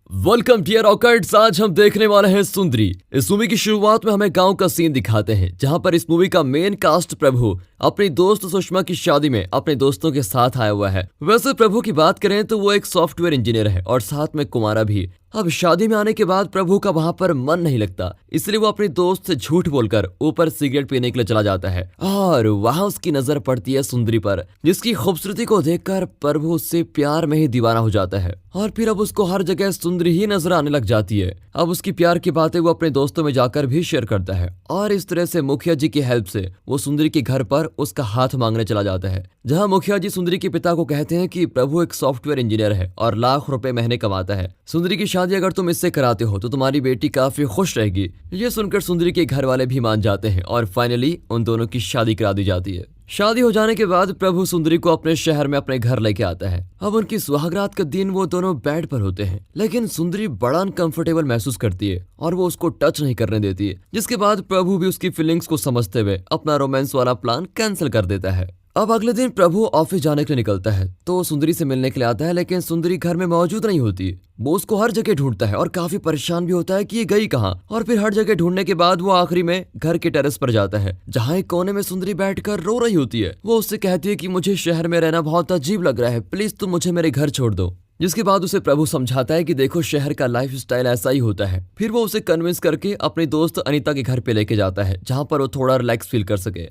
Welcome dear rockets. आज हम देखने वाले हैं सुंदरी। इस मूवी की शुरुआत में हमें गांव का सीन दिखाते हैं जहां पर इस मूवी का मेन कास्ट प्रभु अपनी दोस्त सुषमा की शादी में अपने दोस्तों के साथ आया हुआ है। वैसे प्रभु की बात करें तो वो एक सॉफ्टवेयर इंजीनियर है और साथ में कुमारा भी। अब शादी में आने के बाद प्रभु का वहां पर मन नहीं लगता, इसलिए वो अपने दोस्त से झूठ बोलकर ऊपर सिगरेट पीने के लिए चला जाता है और वहां उसकी नजर पड़ती है सुंदरी पर, जिसकी खूबसूरती को देखकर प्रभु उससे प्यार में ही दीवाना हो जाता है और फिर अब उसको हर जगह सुंदरी ही नजर आने लग जाती है। अब उसकी प्यार की बातें वो अपने दोस्तों में जाकर भी शेयर करता है और इस तरह से मुखिया जी की हेल्प से वो सुंदरी के घर पर उसका हाथ मांगने चला जाता है, जहां मुखिया जी सुंदरी के पिता को कहते हैं कि प्रभु एक सॉफ्टवेयर इंजीनियर है और लाख रुपए महीने कमाता है। सुंदरी की शादी अगर तुम इससे कराते हो तो तुम्हारी बेटी काफी खुश रहेगी। ये सुनकर सुंदरी के घर वाले भी मान जाते हैं और फाइनली उन दोनों की शादी करा दी जाती है। शादी हो जाने के बाद प्रभु सुंदरी को अपने शहर में अपने घर लेके आता है। अब उनकी सुहागरात का दिन वो दोनों बेड पर होते हैं, लेकिन सुंदरी बड़ा अनकंफर्टेबल महसूस करती है और वो उसको टच नहीं करने देती है, जिसके बाद प्रभु भी उसकी फीलिंग्स को समझते हुए अपना रोमांस वाला प्लान कैंसिल कर देता है। अब अगले दिन प्रभु ऑफिस जाने के लिए निकलता है तो सुंदरी से मिलने के लिए आता है, लेकिन सुंदरी घर में मौजूद नहीं होती। वो उसको हर जगह ढूंढता है और काफी परेशान भी होता है कि ये गई कहाँ। और फिर हर जगह ढूंढने के बाद वो आखिरी में घर के टेरेस पर जाता है, जहाँ एक कोने में सुंदरी बैठकर रो रही होती है। वो उससे कहती है कि मुझे शहर में रहना बहुत अजीब लग रहा है, प्लीज तुम मुझे मेरे घर छोड़ दो। जिसके बाद उसे प्रभु समझाता है कि देखो शहर का लाइफ स्टाइल ऐसा ही होता है। फिर वो उसे कन्विंस करके अपनी दोस्त अनीता के घर पे लेके जाता है, जहाँ पर वो थोड़ा रिलैक्स फील कर सके।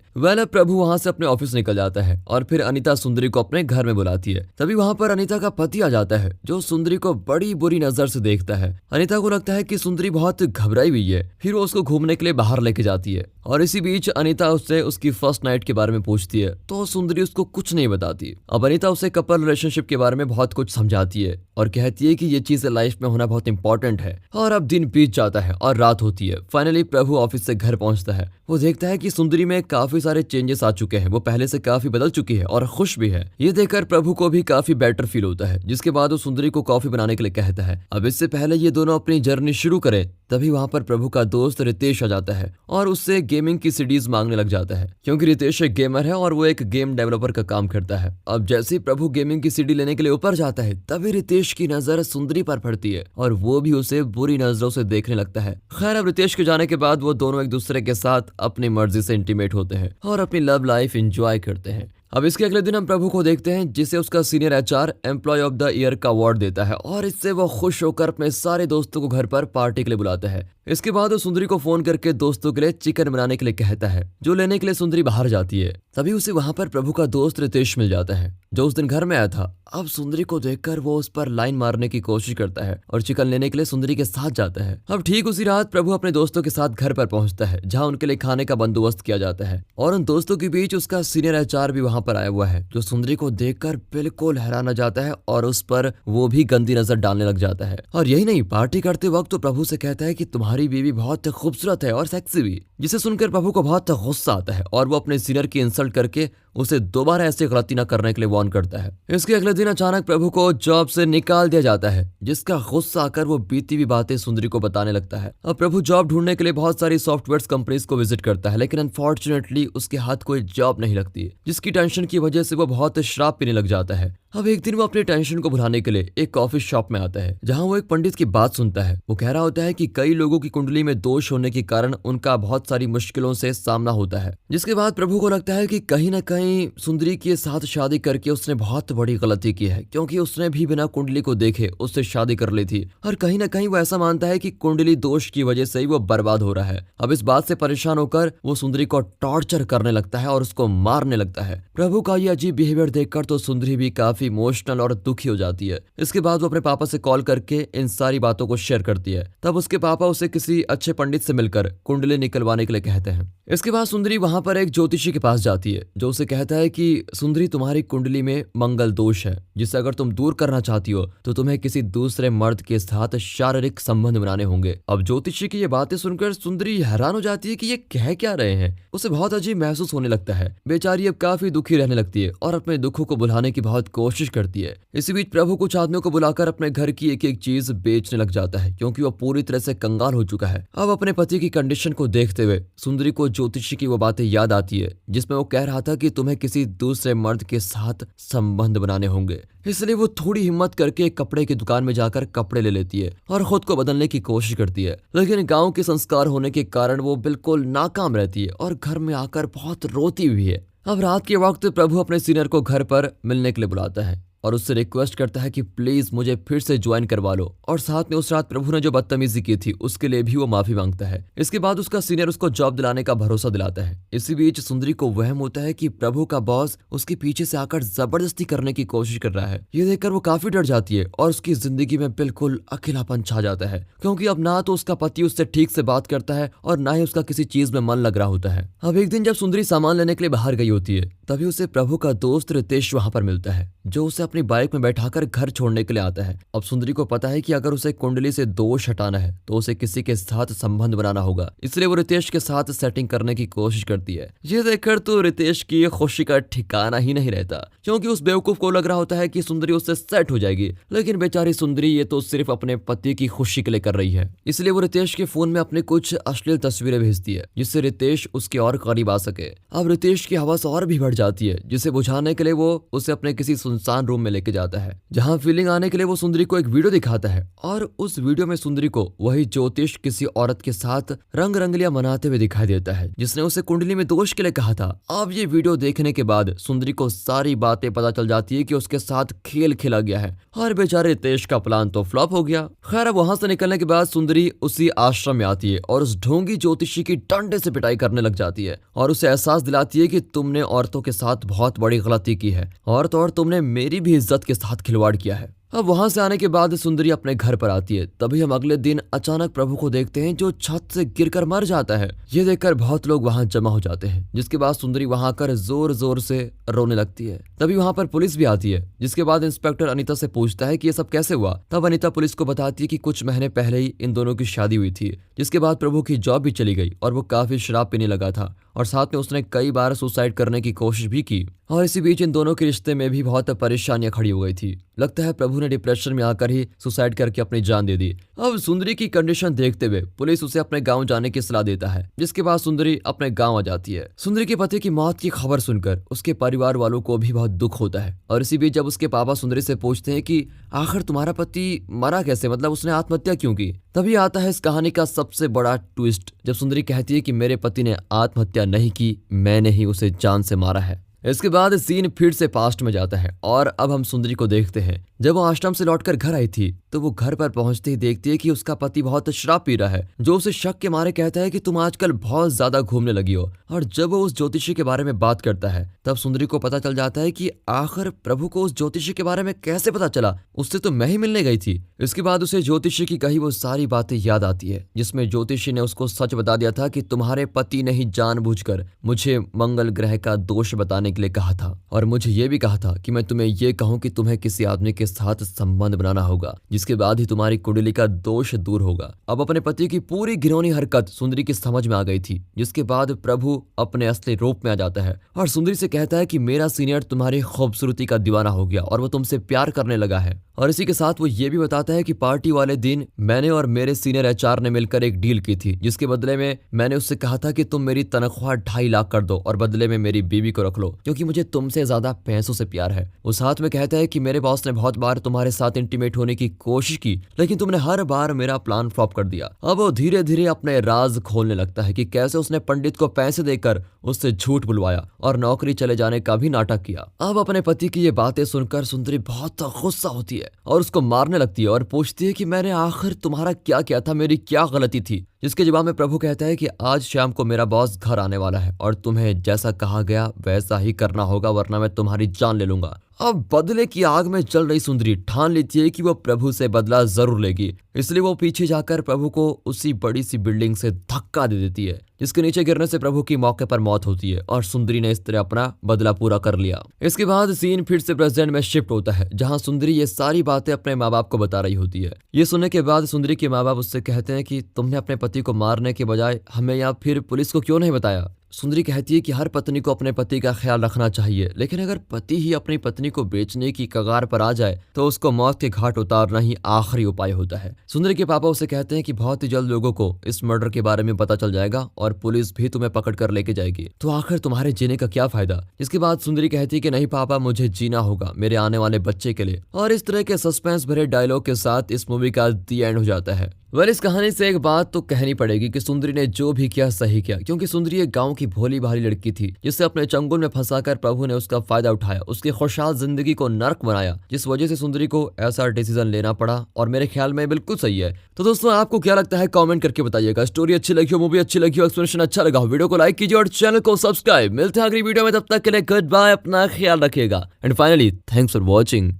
प्रभु वहाँ से अपने ऑफिस निकल जाता है और फिर अनीता सुंदरी को अपने घर में बुलाती है। तभी वहाँ पर अनीता का पति आ जाता है, जो सुंदरी को बड़ी बुरी नजर से देखता है। अनीता को लगता है कि सुंदरी बहुत घबराई हुई है। फिर वो उसको घूमने के लिए बाहर लेके जाती है और इसी बीच अनीता उससे उसकी फर्स्ट नाइट के बारे में पूछती है, तो सुंदरी उसको कुछ नहीं बताती। अब अनीता उसे कपल रिलेशनशिप के बारे में बहुत कुछ समझाती है और कहती है कि ये चीजें लाइफ में होना बहुत इंपॉर्टेंट है। और अब दिन बीत जाता है और रात होती है। फाइनली प्रभु ऑफिस से घर पहुंचता है। वो देखता है कि सुंदरी में काफी सारे चेंजेस आ चुके हैं, वो पहले से काफी बदल चुकी है और खुश भी है। ये देखकर प्रभु को भी काफी बेटर फील होता है, जिसके बाद वो सुंदरी को कॉफी बनाने के लिए कहता है। अब इससे पहले ये दोनों अपनी जर्नी शुरू करें, तभी वहाँ पर प्रभु का दोस्त रितेश आ जाता है और उससे गेमिंग की सीडीज मांगने लग जाता है, क्योंकि रितेश एक गेमर है और वो एक गेम डेवलपर का काम करता है। अब जैसे ही प्रभु गेमिंग की सीडी लेने के लिए ऊपर जाता है, तभी रितेश की नजर सुंदरी पर पड़ती है और वो भी उसे बुरी नजरों से देखने लगता है। खैर, अब रितेश के जाने के बाद वो दोनों एक दूसरे के साथ अपनी मर्जी से इंटीमेट होते हैं और अपनी लव लाइफ एंजॉय करते हैं। अब इसके अगले दिन हम प्रभु को देखते हैं, जिसे उसका senior HR employee of the year का अवार्ड देता है और इससे वो खुश होकर अपने सारे दोस्तों को घर पर पार्टी के लिए बुलाता है। इसके बाद वो सुंदरी को फोन करके दोस्तों के लिए चिकन बनाने के लिए कहता है, जो लेने के लिए सुंदरी बाहर जाती है। तभी उसे वहां पर प्रभु का दोस्त रितेश मिल जाता है, जो उस दिन घर में आया था। अब सुंदरी को देखकर वो उस पर लाइन मारने की कोशिश करता है और चिकन लेने के लिए सुंदरी के साथ जाता है। अब ठीक उसी रात प्रभु अपने दोस्तों के साथ घर पर पहुंचता है, जहां उनके लिए खाने का बंदोबस्त किया जाता है और उन दोस्तों के बीच उसका सीनियर एचआर भी वहां पर आया हुआ है, जो सुंदरी को देखकर बिल्कुल हैरान हो जाता है और उस पर वो भी गंदी नजर डालने लग जाता है। और यही नहीं, पार्टी करते वक्त तो प्रभु से कहता है कि तुम्हारी बीवी बहुत खूबसूरत है और सेक्सी भी, जिसे सुनकर प्रभु को बहुत गुस्सा आता है और वो अपने सीनियर की इंसल्ट करके उसे दोबारा ऐसी गलती न करने के लिए वार्न करता है। इसके अगले दिन अचानक प्रभु को जॉब से निकाल दिया जाता है, जिसका गुस्सा आकर वो बीती हुई बातें सुंदरी को बताने लगता है। अब प्रभु जॉब ढूंढने के लिए बहुत सारी सॉफ्टवेयर कंपनीज को विजिट करता है, लेकिन अनफॉर्चुनेटली उसके हाथ कोई जॉब नहीं लगती, जिसकी टेंशन की वजह से वो बहुत शराब पीने लग जाता है। अब एक दिन वो अपने टेंशन को भुलाने के लिए एक कॉफी शॉप में आता है, जहां वो एक पंडित की बात सुनता है। वो कह रहा होता है कि कई लोगों की कुंडली में दोष होने के कारण उनका बहुत सारी मुश्किलों से सामना होता है। जिसके बाद प्रभु को लगता है कि कहीं ना कहीं सुंदरी के साथ शादी करके उसने बहुत बड़ी गलती की है, क्योंकि उसने भी बिना कुंडली को देखे उससे शादी कर ली थी और कहीं ना कहीं वो ऐसा मानता है कि कुंडली दोष की वजह से ही वो बर्बाद हो रहा है। अब इस बात से परेशान होकर वो सुंदरी को टॉर्चर करने लगता है और उसको मारने लगता है। प्रभु का ये अजीब बिहेवियर देखकर तो सुंदरी भी काफी इमोशनल और दुखी हो जाती है। इसके बाद वो अपने पापा से कॉल करके इन सारी बातों को शेयर करती है। तब उसके पापा उसे किसी अच्छे पंडित से मिलकर कुंडली निकलवाने के लिए कहते हैं। इसके बाद सुंदरी वहां पर एक ज्योतिषी के पास जाती है, जो उसे कहता है कि सुंदरी तुम्हारी कुंडली में मंगल दोष है, जिसे अगर तुम दूर करना चाहती हो तो तुम्हें किसी दूसरे मर्द के साथ शारीरिक संबंध बनाने होंगे। अब ज्योतिषी की ये बातें सुनकर सुंदरी हैरान हो जाती है कि ये कह क्या रहे हैं। उसे बहुत अजीब महसूस होने लगता है। बेचारी अब काफी दुखी रहने लगती है और अपने दुखों को भुलाने की बहुत कोशिश करती है। इसी बीच प्रभु कुछ आदमियों को बुलाकर अपने घर की एक एक चीज बेचने लग जाता है, क्योंकि वो पूरी तरह से कंगाल हो चुका है। अब अपने पति की कंडीशन को देखते हुए सुंदरी को ज्योतिषी की वो बातें याद आती है जिसमें वो कह रहा था कि तुम्हें किसी दूसरे मर्द के साथ संबंध बनाने होंगे। इसलिए वो थोड़ी हिम्मत करके एक कपड़े की दुकान में जाकर कपड़े ले लेती है और खुद को बदलने की कोशिश करती है, लेकिन गांव के संस्कार होने के कारण वो बिल्कुल नाकाम रहती है और घर में आकर बहुत रोती हुई है। अब रात के वक्त प्रभु अपने सीनियर को घर पर मिलने के लिए बुलाता है और उससे रिक्वेस्ट करता है कि प्लीज मुझे फिर से ज्वाइन करवा लो, और साथ में उस रात प्रभु ने जो बदतमीजी की थी उसके लिए भी वो माफी मांगता है। इसके बाद उसका सीनियर उसको जॉब दिलाने का भरोसा दिलाता है। इसी बीच सुंदरी को वहम होता है कि प्रभु का बॉस उसके पीछे से आकर जबरदस्ती करने की कोशिश कर रहा है। ये देखकर वो काफी डर जाती है और उसकी जिंदगी में बिल्कुल अकेलापन छा जाता है, क्योंकि अब ना तो उसका पति उससे ठीक से बात करता है और ना ही उसका किसी चीज में मन लग रहा होता है। अब एक दिन जब सुंदरी सामान लेने के लिए बाहर गई होती है तभी उसे प्रभु का दोस्त रितेश वहां पर मिलता है, जो उसे अपनी बाइक में बैठाकर घर छोड़ने के लिए आता है। अब सुंदरी को पता है कि अगर उसे कुंडली से दोष हटाना है तो उसे किसी के साथ संबंध बनाना होगा, इसलिए वो रितेश के साथ सेटिंग करने की कोशिश करती है। ये देखकर तो रितेश की खुशी का ठिकाना ही नहीं रहता, क्योंकि उस बेवकूफ को लग रहा होता है कि सुंदरी उससे सेट हो जाएगी, लेकिन बेचारी सुंदरी ये तो सिर्फ अपने पति की खुशी के लिए कर रही है। इसलिए वो रितेश के फोन में अपनी कुछ अश्लील तस्वीरें भेजती है जिससे रितेश उसके और करीब आ सके। अब रितेश की हवस और भी बढ़ जाती है, जिसे बुझाने के लिए वो उसे अपने किसी सुनसान रूम में लेके जाता है, जहां फीलिंग आने के लिए वो सुंदरी को एक वीडियो दिखाता है और उस वीडियो में सुंदरी को वही ज्योतिष किसी औरत के साथ रंग रंगलियां मनाते हुए दिखाई देता है जिसने उसे कुंडली में दोष के लिए कहा था। अब ये वीडियो देखने के बाद सुंदरी को सारी बातें पता चल जाती है कि उसके साथ खेल खेला गया है और बेचारे रितेश का प्लान तो फ्लॉप हो गया। खैर अब वहां से निकलने के बाद सुंदरी उसी आश्रम में आती है और उस ढोंगी ज्योतिषी की डंडे से पिटाई करने लग जाती है और उसे एहसास दिलाती है कि तुमने औरतों के साथ बहुत बड़ी गलती की है और तुमने मेरी भी इज्जत के साथ खिलवाड़ किया है। अब वहां से आने के बाद सुंदरी अपने घर पर आती है, तभी हम अगले दिन अचानक प्रभु को देखते हैं जो छत से गिरकर मर जाता है। ये देखकर बहुत लोग वहां जमा हो जाते हैं, जिसके बाद सुंदरी वहां आकर जोर जोर से रोने लगती है। तभी वहां पर पुलिस भी आती है, जिसके बाद इंस्पेक्टर अनीता से पूछता है कि ये सब कैसे हुआ। तब अनीता पुलिस को बताती है कि कुछ महीने पहले ही इन दोनों की शादी हुई थी, जिसके बाद प्रभु की जॉब भी चली गई और वो काफी शराब पीने लगा था और साथ में उसने कई बार सुसाइड करने की कोशिश भी की और इसी बीच इन दोनों के रिश्ते में भी बहुत परेशानियां खड़ी हो गई थी। लगता है प्रभु ने डिप्रेशन में आकर ही सुसाइड करके अपनी जान दे दी। अब सुंदरी की कंडीशन देखते हुए पुलिस उसे अपने गांव जाने की सलाह देता है, जिसके बाद सुंदरी अपने गांव आ जाती है। सुंदरी के पति की मौत की खबर सुनकर उसके परिवार वालों को भी बहुत दुख होता है और इसी बीच जब उसके पापा सुंदरी से पूछते हैं कि आखिर तुम्हारा पति मरा कैसे, मतलब उसने आत्महत्या क्यों की, तभी आता है इस कहानी का सबसे बड़ा ट्विस्ट, जब सुंदरी कहती है कि मेरे पति ने आत्महत्या नहीं की, मैंने ही उसे जान से मारा है। इसके बाद सीन फिर से पास्ट में जाता है और अब हम सुंदरी को देखते हैं जब वो आश्रम से लौटकर घर आई थी तो वो घर पर पहुंचते ही देखती है कि उसका पति बहुत शराब पी रहा है, जो उसे शक के मारे कहता है कि तुम आजकल बहुत ज्यादा घूमने लगी हो। और जब वो उस ज्योतिषी के बारे में बात करता है तब सुंदरी को पता चल जाता है कि आखिर प्रभु को उस ज्योतिषी के बारे में कैसे पता चला, उससे तो मैं ही मिलने गई थी। इसके बाद उसे ज्योतिषी की कही वो सारी बातें याद आती है, जिसमें ज्योतिषी ने उसको सच बता दिया था कि तुम्हारे पति ने ही जानबूझकर मुझे मंगल ग्रह का दोष बताने के लिए कहा था और मुझे ये भी कहा था कि मैं तुम्हें ये कहूं कि तुम्हें किसी आदमी के साथ संबंध बनाना होगा, जिसके बाद ही तुम्हारी कुंडली का दोष दूर होगा। अब अपने पति की पूरी घिनौनी हरकत सुंदरी की समझ में आ गई थी, जिसके बाद प्रभु अपने असली रूप में आ जाता है और सुंदरी से कहता है कि मेरा सीनियर तुम्हारी खूबसूरती का दीवाना हो गया और वो तुमसे प्यार करने लगा है। और इसी के साथ वो ये भी बताता है कि पार्टी वाले दिन मैंने और मेरे सीनियर एचआर ने मिलकर एक डील की थी, जिसके बदले में मैंने उससे कहा था कि तुम मेरी तनख्वाह 2.5 लाख कर दो और बदले में मेरी बीवी को रख लो, क्योंकि मुझे तुमसे ज्यादा पैसों से प्यार है। वो साथ में कहता है कि मेरे बॉस ने बहुत बार तुम्हारे साथ इंटीमेट होने की कोशिश की, लेकिन तुमने हर बार मेरा प्लान फ्लॉप कर दिया। अब वो धीरे धीरे अपने राज खोलने लगता है कि कैसे उसने पंडित को पैसे देकर उससे झूठ बुलवाया और नौकरी चले जाने का भी नाटक किया। अब अपने पति की ये बातें सुनकर सुंदरी बहुत गुस्सा होती है और उसको मारने लगती है और पूछती है कि मैंने आखिर तुम्हारा क्या किया था, मेरी क्या गलती थी। जिसके जवाब में प्रभु कहता है कि आज शाम को मेरा बॉस घर आने वाला है और तुम्हें जैसा कहा गया वैसा ही करना होगा, वरना मैं तुम्हारी जान ले लूंगा। अब बदले की आग में जल रही सुंदरी ठान लेती है कि वो प्रभु से बदला जरूर लेगी, इसलिए वो पीछे जाकर प्रभु को उसी बड़ी सी बिल्डिंग से धक्का दे देती है, जिसके नीचे गिरने से प्रभु की मौके पर मौत होती है और सुंदरी ने इस तरह अपना बदला पूरा कर लिया। इसके बाद सीन फिर से प्रेजेंट में शिफ्ट होता है, जहां सुंदरी ये सारी बातें अपने माँ बाप को बता रही होती है। ये सुनने के बाद सुंदरी के माँ बाप उससे कहते हैं कि तुमने अपने पति को मारने के बजाय हमें या फिर पुलिस को क्यों नहीं बताया। सुंदरी कहती है कि हर पत्नी को अपने पति का ख्याल रखना चाहिए, लेकिन अगर पति ही अपनी पत्नी को बेचने की कगार पर आ जाए तो उसको मौत के घाट उतारना ही आखिरी उपाय होता है। सुंदरी के पापा उसे कहते हैं कि बहुत ही जल्द लोगों को इस मर्डर के बारे में पता चल जाएगा और पुलिस भी तुम्हें पकड़ कर लेके जाएगी, तो आखिर तुम्हारे जीने का क्या फायदा। इसके बाद सुंदरी कहती है कि नहीं पापा, मुझे जीना होगा मेरे आने वाले बच्चे के लिए। और इस तरह के सस्पेंस भरे डायलॉग के साथ इस मूवी का दी एंड हो जाता है। इस कहानी से एक बात तो कहनी पड़ेगी कि सुंदरी ने जो भी किया सही किया, क्योंकि सुंदरी एक गांव की भोली भाली लड़की थी जिसे अपने चंगुल में फंसाकर प्रभु ने उसका फायदा उठाया, उसकी खुशहाल जिंदगी को नर्क बनाया, जिस वजह से सुंदरी को ऐसा डिसीजन लेना पड़ा। और मेरे ख्याल में बिल्कुल सही है। तो दोस्तों, आपको क्या लगता है कमेंट करके बताइएगा। स्टोरी अच्छी लगी हो, मूवी अच्छी लगी हो, एक्सप्लेनेशन अच्छा लगा हो, वीडियो को लाइक कीजिए और चैनल को सब्सक्राइब। मिलते हैं अगली वीडियो में, तब तक के लिए गुड बाय, अपना ख्याल रखिएगा and finally thanks for watching.